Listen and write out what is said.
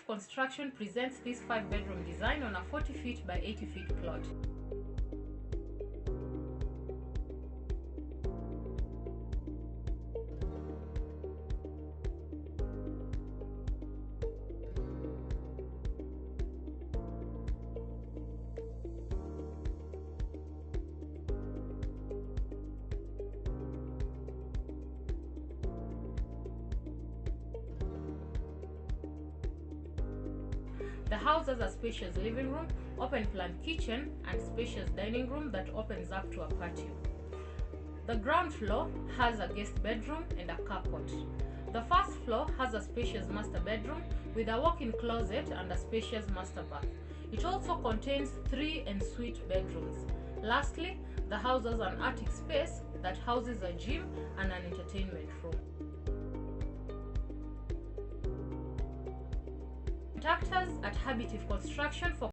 Construction presents this 5-bedroom design on a 40 feet by 80 feet plot. The house has a spacious living room, open-plan kitchen, and spacious dining room that opens up to a patio. The ground floor has a guest bedroom and a carport. The first floor has a spacious master bedroom with a walk-in closet and a spacious master bath. It also contains 3 ensuite bedrooms. Lastly, the house has an attic space that houses a gym and an entertainment room. Contact us at ArcHabitive Construction for